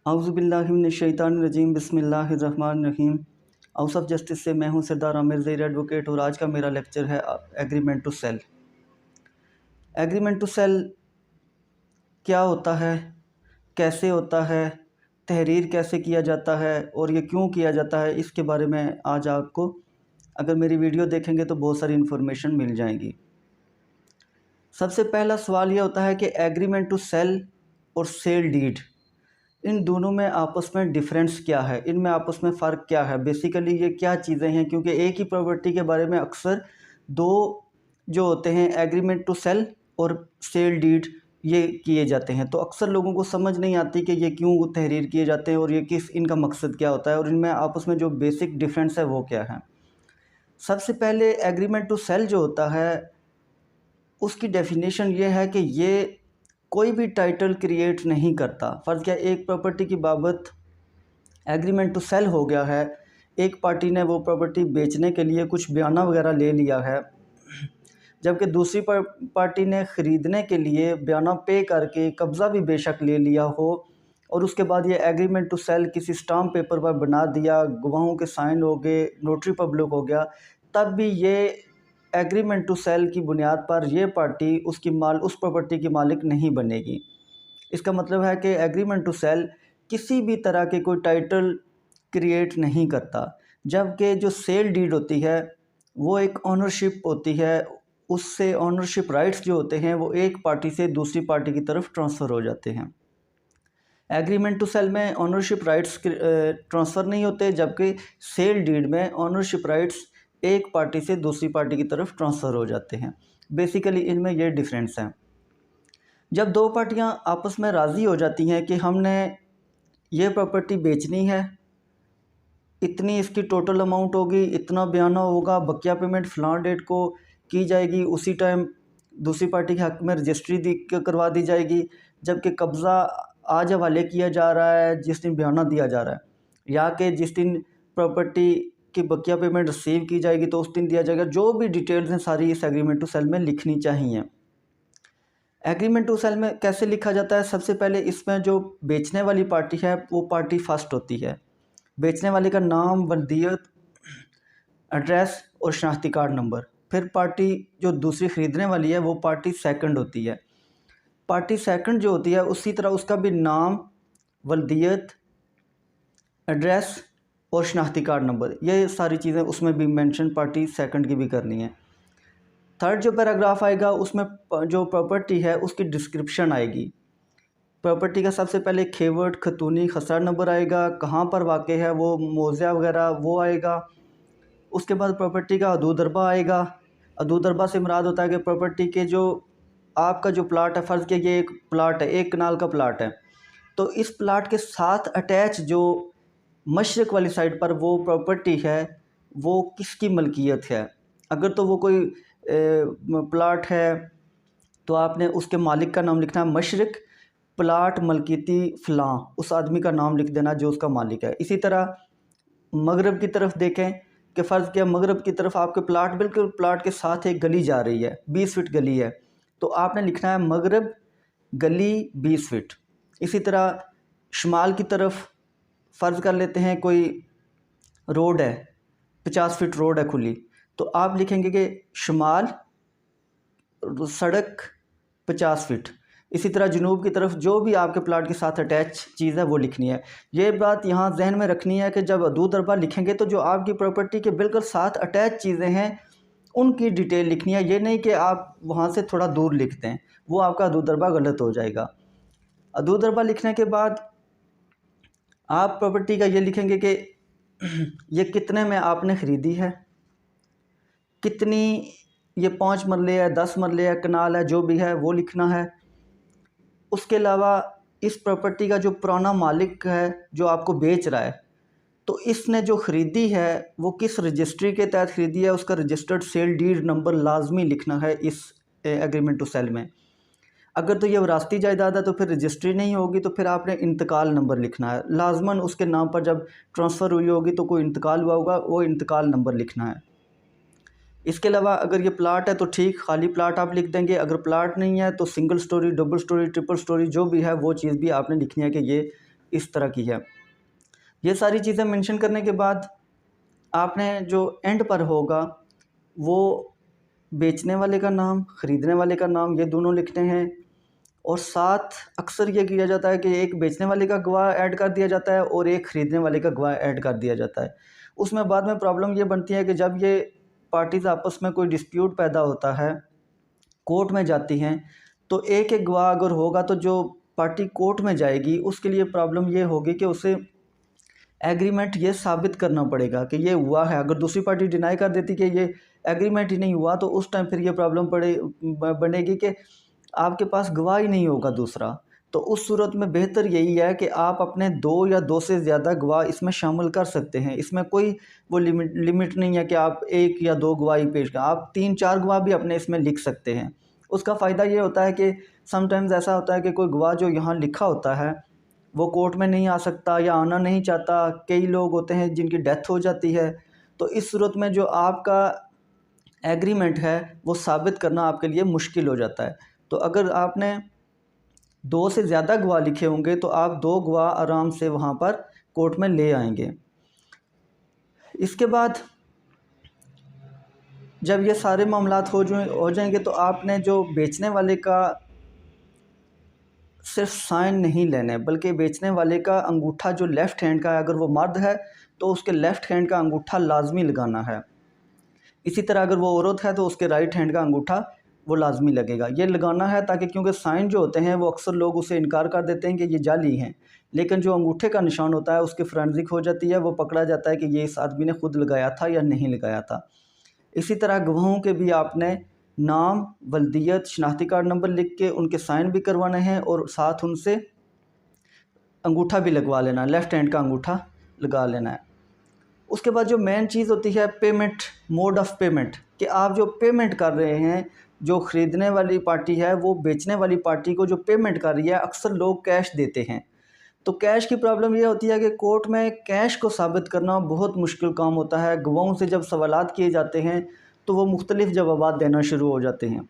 औज़ुबिल्लाहिमिनश्शैतानिर्रजीम बिस्मिल्लाहिर्रहमानिर्रहीम। House of justice से मैं हूं सरदार आमिर ज़हीर एडवोकेट और आज का मेरा लेक्चर है agreement to sale. Agreement to sale क्या होता है, कैसे होता है, तहरीर कैसे किया जाता है और ये क्यों किया जाता है, इसके बारे में आज आपको अगर मेरी वीडियो देखेंगे तो बहुत सारी इन्फॉर्मेशन मिल जाएंगी। सबसे पहला सवाल ये होता है कि एग्रीमेंट टू सेल और सेल डीड, इन दोनों में आपस में डिफरेंस क्या है, इनमें आपस में फ़र्क क्या है, बेसिकली ये क्या चीज़ें हैं। क्योंकि एक ही प्रॉपर्टी के बारे में अक्सर दो जो होते हैं एग्रीमेंट टू सेल और सेल डीड ये किए जाते हैं, तो अक्सर लोगों को समझ नहीं आती कि ये क्यों तहरीर किए जाते हैं और ये किस इनका मकसद क्या होता है और इनमें आपस में जो बेसिक डिफरेंस है वो क्या है। सबसे पहले एग्रीमेंट टू सेल जो होता है उसकी डेफिनेशन ये है कि ये कोई भी टाइटल क्रिएट नहीं करता। फ़र्ज़ क्या, एक प्रॉपर्टी की बाबत एग्रीमेंट टू सेल हो गया है, एक पार्टी ने वो प्रॉपर्टी बेचने के लिए कुछ बयाना वगैरह ले लिया है, जबकि दूसरी पार्टी ने ख़रीदने के लिए बयाना पे करके कब्ज़ा भी बेशक ले लिया हो और उसके बाद ये एग्रीमेंट टू सेल किसी स्टाम्प पेपर पर बना दिया, गवाहों के साइन हो गए, नोटरी पब्लिक हो गया, तब भी ये एग्रीमेंट टू सेल की बुनियाद पर यह पार्टी उस प्रॉपर्टी की मालिक नहीं बनेगी। इसका मतलब है कि एग्रीमेंट टू सेल किसी भी तरह के कोई टाइटल क्रिएट नहीं करता, जबकि जो सेल डीड होती है वो एक ऑनरशिप होती है। उससे ऑनरशिप राइट्स जो होते हैं वो एक पार्टी से दूसरी पार्टी की तरफ ट्रांसफ़र हो जाते हैं। एग्रीमेंट टू सेल में ऑनरशिप राइट्स ट्रांसफ़र नहीं होते, जबकि सेल डीड में ऑनरशिप राइट्स एक पार्टी से दूसरी पार्टी की तरफ ट्रांसफ़र हो जाते हैं। बेसिकली इनमें ये डिफरेंस है। जब दो पार्टियां आपस में राज़ी हो जाती हैं कि हमने ये प्रॉपर्टी बेचनी है, इतनी इसकी टोटल अमाउंट होगी, इतना बयाना होगा, बकिया पेमेंट फ़लाँ डेट को की जाएगी, उसी टाइम दूसरी पार्टी के हक़ में रजिस्ट्री करवा दी जाएगी, जबकि कब्ज़ा आज हवाले किया जा रहा है जिस दिन बयाना दिया जा रहा है, या कि जिस दिन प्रॉपर्टी की बकिया पेमेंट रिसीव की जाएगी तो उस दिन दिया जाएगा। जो भी डिटेल्स हैं सारी इस एग्रीमेंट टू सेल में लिखनी चाहिए। एग्रीमेंट टू सेल में कैसे लिखा जाता है, सबसे पहले इसमें जो बेचने वाली पार्टी है वो पार्टी फर्स्ट होती है। बेचने वाले का नाम, वल्दियत, एड्रेस और शनाख्ती कार्ड नंबर। फिर पार्टी जो दूसरी ख़रीदने वाली है वो पार्टी सेकंड होती है। पार्टी सेकंड जो होती है उसी तरह उसका भी नाम, वल्दियत, एड्रेस और शनाख्ती कार्ड नंबर, ये सारी चीज़ें उसमें भी मेंशन पार्टी सेकंड की भी करनी है। थर्ड जो पैराग्राफ आएगा उसमें जो प्रॉपर्टी है उसकी डिस्क्रिप्शन आएगी। प्रॉपर्टी का सबसे पहले खेवट, खतूनी, खसरा नंबर आएगा, कहाँ पर वाक़ है वो, मौज़ा वगैरह वो आएगा। उसके बाद प्रॉपर्टी का हदूद-दरबा आएगा। हदूद-दरबा से मुराद होता है कि प्रॉपर्टी के जो आपका जो प्लाट है, फ़र्ज़ किया ये एक प्लाट है, 1 कनाल का प्लाट है, तो इस प्लाट के साथ अटैच जो मशरक़ वाली साइड पर वो प्रॉपर्टी है वो किसकी मलकियत है। अगर तो वो कोई प्लाट है तो आपने उसके मालिक का नाम लिखना है मशरक़, प्लाट मलकियती फ़लाँ, उस आदमी का नाम लिख देना जो उसका मालिक है। इसी तरह मगरब की तरफ देखें कि फ़र्ज़ किया मगरब की तरफ आपके प्लाट, बिल्कुल प्लाट के साथ एक गली जा रही है, 20 फ़ीट गली है, तो आपने लिखना है मगरब गली 20 फ़ीट। इसी तरह शुमाल की तरफ फ़र्ज़ कर लेते हैं कोई रोड है, 50 फ़ीट रोड है खुली, तो आप लिखेंगे कि शुमाल सड़क 50 फ़ीट। इसी तरह जनूब की तरफ जो भी आपके प्लाट के साथ अटैच चीज़ है वो लिखनी है। ये बात यहाँ जहन में रखनी है कि जब हदूद-दरबा लिखेंगे तो जो आपकी प्रॉपर्टी के बिल्कुल साथ अटैच चीज़ें हैं उनकी डिटेल लिखनी है। ये नहीं कि आप वहाँ से थोड़ा दूर लिख दें, वो आपका हदूद-दरबा गलत हो जाएगा। हदूद-दरबा लिखने के बाद आप प्रॉपर्टी का ये लिखेंगे कि ये कितने में आपने ख़रीदी है, कितनी ये 5 मरले है, 10 मरले है, कनाल है, जो भी है वो लिखना है। उसके अलावा इस प्रॉपर्टी का जो पुराना मालिक है जो आपको बेच रहा है, तो इसने जो ख़रीदी है वो किस रजिस्ट्री के तहत ख़रीदी है, उसका रजिस्टर्ड सेल डीड नंबर लाजमी लिखना है इस एग्रीमेंट टू सेल में। अगर तो ये विरासती जायदाद है तो फिर रजिस्ट्री नहीं होगी, तो फिर आपने इंतकाल नंबर लिखना है। लाजमन उसके नाम पर जब ट्रांसफ़र हुई होगी तो कोई इंतकाल हुआ होगा, वो इंतकाल नंबर लिखना है। इसके अलावा अगर ये प्लाट है तो ठीक, खाली प्लाट आप लिख देंगे। अगर प्लाट नहीं है तो single storey, double storey, triple storey जो भी है वो चीज़ भी आपने लिखनी है कि ये इस तरह की है। ये सारी चीज़ें मेंशन करने के बाद आपने जो एंड पर होगा वो बेचने वाले का नाम, ख़रीदने वाले का नाम, ये दोनों लिखते हैं। और साथ अक्सर ये किया जाता है कि एक बेचने वाले का गवाह ऐड कर दिया जाता है और एक ख़रीदने वाले का गवाह ऐड कर दिया जाता है। उसमें बाद में प्रॉब्लम ये बनती है कि जब ये पार्टीज़ आपस में कोई डिस्प्यूट पैदा होता है, कोर्ट में जाती हैं, तो एक एक गवाह अगर होगा तो जो पार्टी कोर्ट में जाएगी उसके लिए प्रॉब्लम ये होगी कि उसे एग्रीमेंट ये साबित करना पड़ेगा कि ये हुआ है। अगर दूसरी पार्टी डिनाई कर देती कि ये एग्रीमेंट ही नहीं हुआ, तो उस टाइम फिर ये प्रॉब्लम बनेगी कि आपके पास गवाह ही नहीं होगा दूसरा। तो उस सूरत में बेहतर यही है कि आप अपने 2 या 2 से ज़्यादा गवाह इसमें शामिल कर सकते हैं। इसमें कोई वो लिमिट नहीं है कि आप 1 या 2 गवाह ही पेश करें, आप 3-4 गवाह भी अपने इसमें लिख सकते हैं। उसका फ़ायदा ये होता है कि समटाइम्स ऐसा होता है कि कोई गवाह जो यहाँ लिखा होता है वो कोर्ट में नहीं आ सकता या आना नहीं चाहता। कई लोग होते हैं जिनकी डेथ हो जाती है, तो इस सूरत में जो आपका एग्रीमेंट है वो साबित करना आपके लिए मुश्किल हो जाता है। तो अगर आपने 2 से ज़्यादा गवाह लिखे होंगे तो आप 2 गवाह आराम से वहाँ पर कोर्ट में ले आएंगे। इसके बाद जब ये सारे मामलात हो जाएंगे तो आपने जो बेचने वाले का सिर्फ साइन नहीं लेने, बल्कि बेचने वाले का अंगूठा जो लेफ़्ट हैंड का है, अगर वो मर्द है तो उसके लेफ़्ट हैंड का अंगूठा लाजमी लगाना है। इसी तरह अगर वो औरत है तो उसके राइट हैंड का अंगूठा वो लाजमी लगेगा। ये लगाना है ताकि, क्योंकि साइन जो होते हैं वो अक्सर लोग उसे इनकार कर देते हैं कि ये जाली हैं, लेकिन जो अंगूठे का निशान होता है उसकी फोरेंसिक हो जाती है, वो पकड़ा जाता है कि ये इस आदमी ने खुद लगाया था या नहीं लगाया था। इसी तरह गवाहों के भी आपने नाम, वल्दियत, शनाख्ती कार्ड नंबर लिख के उनके साइन भी करवाने हैं और साथ उनसे अंगूठा भी लगवा लेना, लेफ़्ट हैंड का अंगूठा लगा लेना है। उसके बाद जो मेन चीज़ होती है पेमेंट, मोड ऑफ़ पेमेंट, कि आप जो पेमेंट कर रहे हैं, जो ख़रीदने वाली पार्टी है वो बेचने वाली पार्टी को जो पेमेंट कर रही है, अक्सर लोग कैश देते हैं। तो कैश की प्रॉब्लम ये होती है कि कोर्ट में कैश को साबित करना बहुत मुश्किल काम होता है। गवाहों से जब सवालात किए जाते हैं तो वो मुख्तलिफ़ जवाबात देना शुरू हो जाते हैं।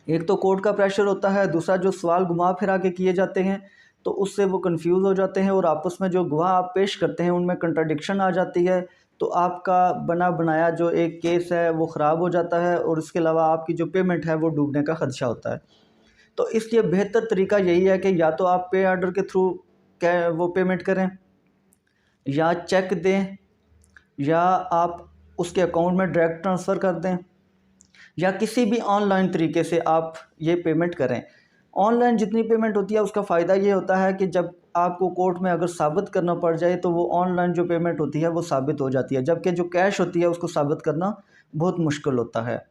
एक तो कोर्ट का प्रेशर होता है, दूसरा जो सवाल घुमा फिरा के किए जाते हैं तो उससे वो कंफ्यूज हो जाते हैं और आपस में जो गवाह आप पेश करते हैं उनमें कंट्राडिक्शन आ जाती है, तो आपका बना बनाया जो एक केस है वो ख़राब हो जाता है और इसके अलावा आपकी जो पेमेंट है वो डूबने का ख़दशा होता है। तो इसलिए बेहतर तरीका यही है कि या तो आप पे ऑर्डर के थ्रू वो पेमेंट करें, या चेक दें, या आप उसके अकाउंट में डायरेक्ट ट्रांसफ़र कर दें, या किसी भी ऑनलाइन तरीके से आप ये पेमेंट करें। ऑनलाइन जितनी पेमेंट होती है उसका फ़ायदा ये होता है कि जब आपको कोर्ट में अगर साबित करना पड़ जाए तो वो ऑनलाइन जो पेमेंट होती है वो साबित हो जाती है, जबकि जो कैश होती है उसको साबित करना बहुत मुश्किल होता है।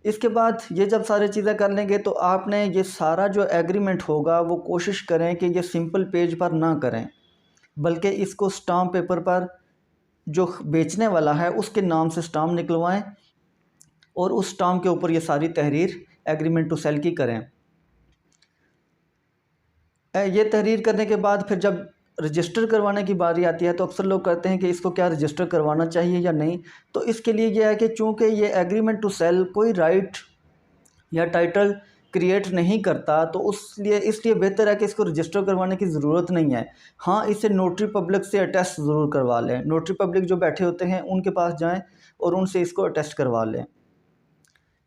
इसके बाद ये जब सारी चीज़ें कर लेंगे तो आपने ये सारा जो एग्रीमेंट होगा वो कोशिश करें कि ये सिंपल पेज पर ना करें, बल्कि इसको स्टाम्प पेपर पर जो बेचने वाला है उसके नाम से स्टाम्प निकलवाएं और उस स्टाम्प के ऊपर ये सारी तहरीर एग्रीमेंट टू सेल की करें। ये तहरीर करने के बाद फिर जब रजिस्टर करवाने की बारी आती है तो अक्सर लोग कहते हैं कि इसको क्या रजिस्टर करवाना चाहिए या नहीं। तो इसके लिए यह है कि चूँकि ये एग्रीमेंट टू सेल कोई राइट या टाइटल क्रिएट नहीं करता, तो इसलिए बेहतर है कि इसको रजिस्टर करवाने की ज़रूरत नहीं है। हाँ, इसे नोटरी पब्लिक से अटेस्ट ज़रूर करवा लें। नोटरी पब्लिक जो बैठे होते हैं उनके पास जाएँ और उनसे इसको अटेस्ट करवा लें।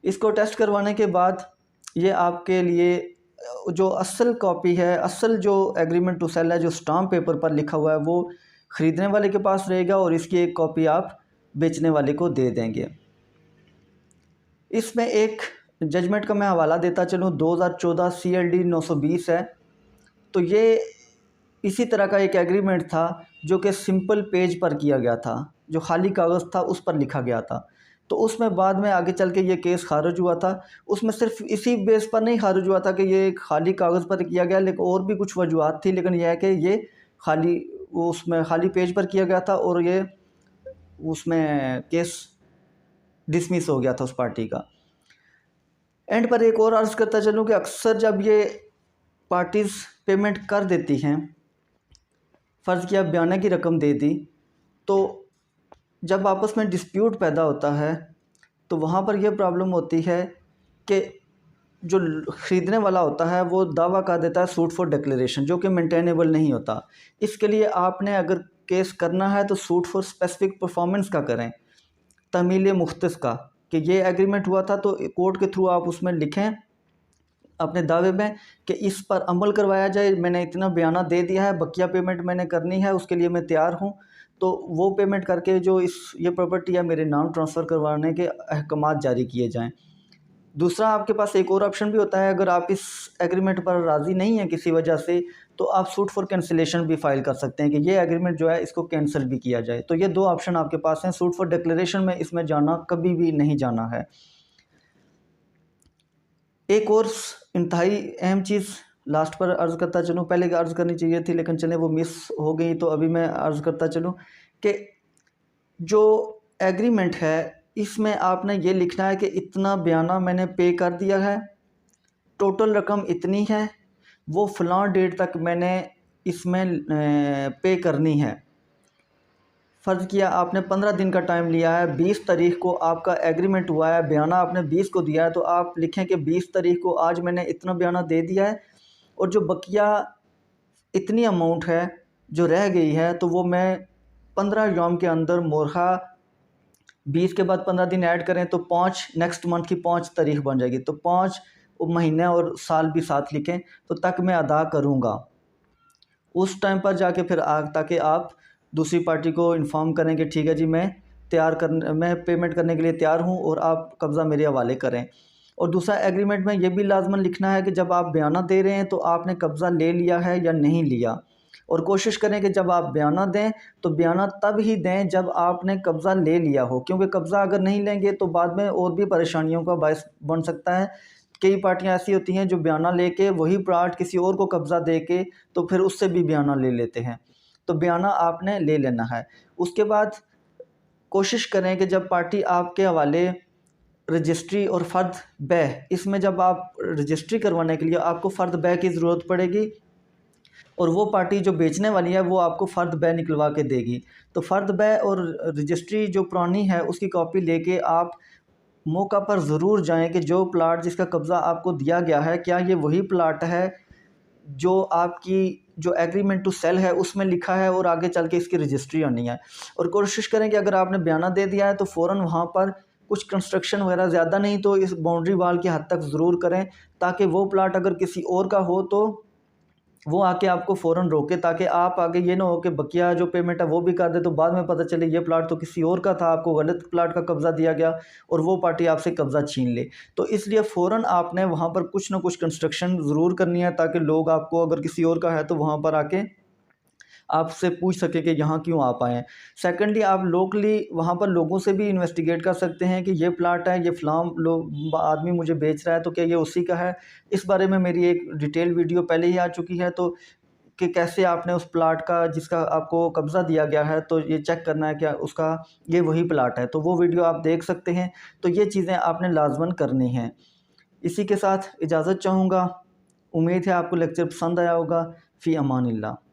इसको अटेस्ट करवाने के बाद ये आपके लिए जो असल कॉपी है, असल जो एग्रीमेंट टू सेल है, जो स्टाम्प पेपर पर लिखा हुआ है, वो ख़रीदने वाले के पास रहेगा और इसकी एक कॉपी आप बेचने वाले को दे देंगे। इसमें एक जजमेंट का मैं हवाला देता चलूँ, 2014 CLD 920 है। तो ये इसी तरह का एक एग्रीमेंट था जो कि सिंपल पेज पर किया गया था, जो खाली कागज़ था उस पर लिखा गया था। तो उसमें बाद में आगे चल के ये केस खारिज हुआ था। उसमें सिर्फ इसी बेस पर नहीं खारिज हुआ था कि ये खाली कागज़ पर किया गया, लेकिन और भी कुछ वजूहत थी, लेकिन यह है कि ये उसमें खाली पेज पर किया गया था और ये उसमें केस डिसमिस हो गया था उस पार्टी का। एंड पर एक और अर्ज़ करता चलूँ कि अक्सर जब ये पार्टीज़ पेमेंट कर देती हैं, फ़र्ज़ किया बयाना की रकम दे दी, तो जब आपस में डिस्प्यूट पैदा होता है तो वहाँ पर यह प्रॉब्लम होती है कि जो ख़रीदने वाला होता है वो दावा कर देता है सूट फॉर डिक्लेरेशन, जो कि मेंटेनेबल नहीं होता। इसके लिए आपने अगर केस करना है तो सूट फॉर स्पेसिफिक परफॉर्मेंस का करें, तमील मुख्तस का, कि ये एग्रीमेंट हुआ था तो कोर्ट के थ्रू आप उसमें लिखें अपने दावे में कि इस पर अमल करवाया जाए, मैंने इतना बयाना दे दिया है, बकिया पेमेंट मैंने करनी है, उसके लिए मैं तैयार हूँ, तो वो पेमेंट करके जो ये प्रॉपर्टी है मेरे नाम ट्रांसफ़र करवाने के अहकामात जारी किए जाएँ। दूसरा आपके पास एक और ऑप्शन भी होता है, अगर आप इस एग्रीमेंट पर राज़ी नहीं हैं किसी वजह से, तो आप सूट फॉर कैंसिलेशन भी फ़ाइल कर सकते हैं कि ये एग्रीमेंट जो है इसको कैंसिल भी किया जाए। तो ये 2 ऑप्शन आपके पास हैं। सूट फॉर डिक्लेरेशन में इसमें जाना कभी भी नहीं जाना है। एक और इंतहाई अहम चीज़ लास्ट पर अर्ज़ करता चलूँ, पहले अर्ज़ करनी चाहिए थी लेकिन चले वो मिस हो गई, तो अभी मैं अर्ज़ करता चलूँ कि जो एग्रीमेंट है इसमें आपने ये लिखना है कि इतना बयाना मैंने पे कर दिया है, टोटल रकम इतनी है, वो फ़लाँ डेट तक मैंने इसमें पे करनी है। फ़र्ज़ किया आपने 15 दिन का टाइम लिया है, 20 तारीख़ को आपका एग्रीमेंट हुआ है, बयाना आपने 20 को दिया है, तो आप लिखें कि 20 तारीख़ को आज मैंने इतना बयाना दे दिया है और जो बकिया इतनी अमाउंट है जो रह गई है तो वो मैं 15 यौम के अंदर मोरहा 20 के बाद 15 दिन ऐड करें तो 5 नेक्स्ट मंथ की 5 तारीख़ बन जाएगी। तो 5 महीने और साल भी साथ लिखें तो तक मैं अदा करूँगा। उस टाइम पर जाके फिर ताकि आप दूसरी पार्टी को इन्फॉर्म करें कि ठीक है जी मैं पेमेंट करने के लिए तैयार हूँ और आप कब्ज़ा मेरे हवाले करें। और दूसरा एग्रीमेंट में ये भी लाजमन लिखना है कि जब आप बयाना दे रहे हैं तो आपने कब्ज़ा ले लिया है या नहीं लिया, और कोशिश करें कि जब आप बयाना दें तो बयाना तब ही दें जब आपने कब्ज़ा ले लिया हो, क्योंकि कब्ज़ा अगर नहीं लेंगे तो बाद में और भी परेशानियों का बायस बन सकता है। कई पार्टियां ऐसी होती हैं जो बयाना लेके वही प्लाट किसी और को कब्ज़ा दे के तो फिर उससे भी बयाना ले लेते हैं। तो बयाना आपने ले लेना है। उसके बाद कोशिश करें कि जब पार्टी आपके हवाले रजिस्ट्री और फ़र्द बै, इसमें जब आप रजिस्ट्री करवाने के लिए आपको फ़र्द बै की ज़रूरत पड़ेगी और वो पार्टी जो बेचने वाली है वो आपको फ़र्द बै निकलवा के देगी। तो फ़र्द बै और रजिस्ट्री जो पुरानी है उसकी कॉपी लेके आप मौका पर ज़रूर जाएं कि जो प्लाट जिसका कब्ज़ा आपको दिया गया है क्या ये वही प्लाट है जो आपकी जो एग्रीमेंट टू सेल है उसमें लिखा है और आगे चल के इसकी रजिस्ट्री होनी है। और कोशिश करें कि अगर आपने बयाना दे दिया है तो फ़ौरन वहाँ पर कुछ कंस्ट्रक्शन वगैरह ज़्यादा नहीं तो इस बाउंड्री वाल की हद तक ज़रूर करें, ताकि वो प्लाट अगर किसी और का हो तो वो आके आपको फ़ौरन रोके, ताकि आप आगे ये ना हो कि बकिया जो पेमेंट है वो भी कर दे तो बाद में पता चले ये प्लाट तो किसी और का था, आपको गलत प्लाट का कब्ज़ा दिया गया और वो पार्टी आपसे कब्ज़ा छीन ले। तो इसलिए फ़ौरन आपने वहाँ पर कुछ ना कुछ कंस्ट्रक्शन ज़रूर करनी है, ताकि लोग आपको अगर किसी और का है तो वहाँ पर आके आपसे पूछ सके कि यहाँ क्यों आप आए हैं। सेकेंडली आप लोकली वहाँ पर लोगों से भी इन्वेस्टिगेट कर सकते हैं कि ये प्लाट है, ये फ़लाँ आदमी मुझे बेच रहा है तो क्या ये उसी का है। इस बारे में मेरी एक डिटेल वीडियो पहले ही आ चुकी है, तो कि कैसे आपने उस प्लाट का जिसका आपको कब्ज़ा दिया गया है तो ये चेक करना है क्या उसका ये वही प्लाट है, तो वो वीडियो आप देख सकते हैं। तो ये चीज़ें आपने लाजमन करनी हैं। इसी के साथ इजाज़त चाहूँगा। उम्मीद है आपको लेक्चर पसंद आया होगा। फ़ी अमानिल्लाह।